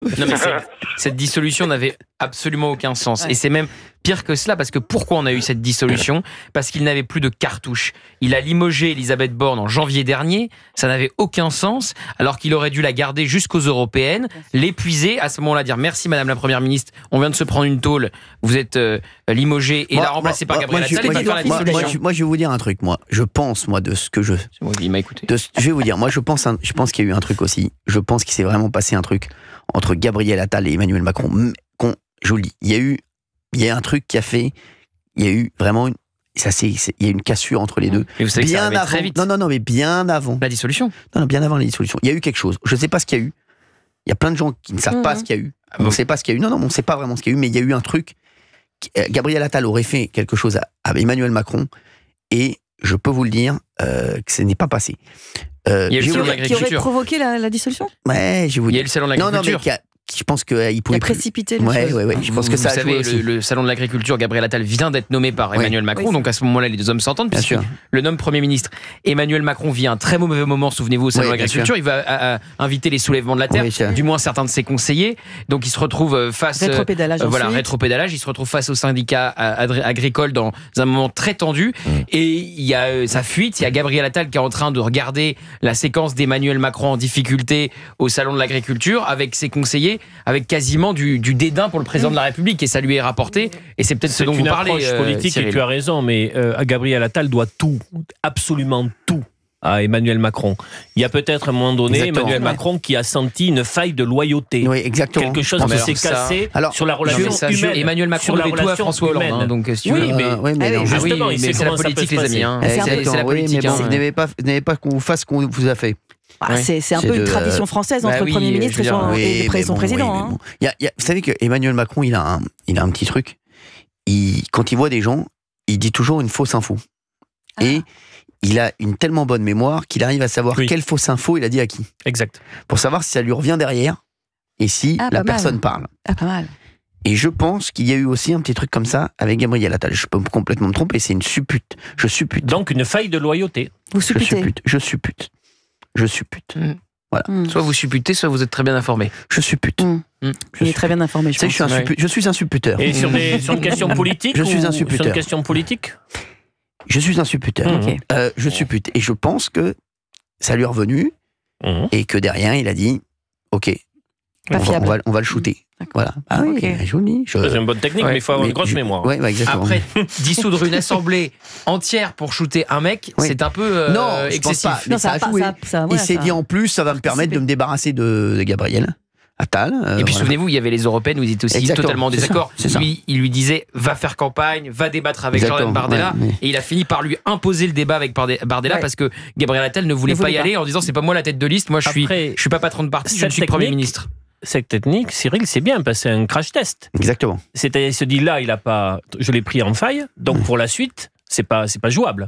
Non, mais cette dissolution n'avait absolument aucun sens. Et c'est même pire que cela, parce que pourquoi on a eu cette dissolution ? Parce qu'il n'avait plus de cartouche. Il a limogé Elisabeth Borne en janvier dernier, ça n'avait aucun sens, alors qu'il aurait dû la garder jusqu'aux européennes, l'épuiser, à ce moment-là dire merci Madame la Première ministre, on vient de se prendre une tôle, vous êtes limogée, et la remplacer par Gabriel Attal et faire la dissolution. Moi, je vais vous dire un truc, je pense, de ce que je... C'est moi qui m'a écouté. Je vais vous dire, moi, je pense qu'il y a eu un truc aussi, je pense qu'il s'est vraiment passé un truc entre Gabriel Attal et Emmanuel Macron. Je vous le dis, il y a un truc qui a fait, il y a eu vraiment il y a une cassure entre les deux. Et vous savez que ça arrivait très vite. Non, mais bien avant. La dissolution. Non, bien avant la dissolution. Il y a eu quelque chose. Je ne sais pas ce qu'il y a eu. Il y a plein de gens qui ne savent pas ce qu'il y a eu. On ne sait pas ce qu'il y a eu. Non, on ne sait pas vraiment ce qu'il y a eu, mais il y a eu un truc. Gabriel Attal aurait fait quelque chose à Emmanuel Macron, et je peux vous le dire que ce n'est pas passé. Il y a eu le salon de qui aurait provoqué la dissolution. Ouais, je vais vous dire. Il y a eu le salon de l'agriculture. Non, mais je pense qu'il pouvait précipiter les choses. Ouais. Je pense que ça. Vous savez, le salon de l'agriculture, Gabriel Attal vient d'être nommé par Emmanuel Macron, donc à ce moment-là, les deux hommes s'entendent, puisque le nomme Premier ministre. Emmanuel Macron vit un très mauvais moment, souvenez-vous, au salon de l'agriculture. Il va inviter les soulèvements de la terre, du moins certains de ses conseillers. Donc il se retrouve face rétropédalage. Il se retrouve face au syndicat agricole dans un moment très tendu. Et il y a sa fuite. Il y a Gabriel Attal qui est en train de regarder la séquence d'Emmanuel Macron en difficulté au salon de l'agriculture avec ses conseillers, avec quasiment du dédain pour le président de la République, et ça lui est rapporté, et c'est peut-être ce dont vous parlez. C'est une approche politique, Cyril. Et tu as raison, mais Gabriel Attal doit tout, absolument tout, à Emmanuel Macron. Il y a peut-être à un moment donné Emmanuel Macron qui a senti une faille de loyauté. Oui, exactement. Quelque chose qui s'est cassé sur la relation humaine. Emmanuel Macron devait tout à François Hollande, donc si tu veux. Justement, c'est la politique, les amis. C'est la politique. Vous n'avez pas qu'on vous fasse ce qu'on vous a fait. C'est un peu une tradition française entre le Premier ministre et son président. Vous savez que Emmanuel Macron, il a un petit truc. Quand il voit des gens, il dit toujours une fausse info. Et il a une tellement bonne mémoire qu'il arrive à savoir quelle fausse info il a dit à qui. Exact. Pour savoir si ça lui revient derrière et si la personne parle. Pas mal. Et je pense qu'il y a eu aussi un petit truc comme ça avec Gabriel Attal. Je peux complètement me tromper, c'est une suppute. Je suppute. Donc une faille de loyauté. Vous supputez. Je suppute. Voilà. Soit vous supputez, soit vous êtes très bien informé. Je suppute. Je suis très bien informé. Je suis un supputeur. Et sur une question politique, je suis un supputeur. Sur une question politique, je suis un supputeur. Je suppute. Et je pense que ça lui est revenu et que derrière, il a dit OK, on va le shooter. Voilà. Joli. C'est une bonne technique, mais il faut avoir une grosse mémoire. Exactement. Après, dissoudre une assemblée entière pour shooter un mec, c'est un peu excessif. Mais ça a joué. Il s'est dit en plus, ça va me permettre de me débarrasser de Gabriel Attal. Et puis souvenez-vous, il y avait les européennes où ils étaient aussi totalement en désaccord. Lui, il lui disait va faire campagne, va débattre avec Jordan Bardella, et il a fini par lui imposer le débat avec Bardella parce que Gabriel Attal ne voulait pas y aller en disant c'est pas moi la tête de liste, moi je suis pas patron de parti, je suis Premier ministre. Cette technique, Cyril, c'est bien parce que c'est un crash test. Exactement. C'est-à-dire, il se dit là, je l'ai pris en faille, donc pour la suite, c'est pas jouable.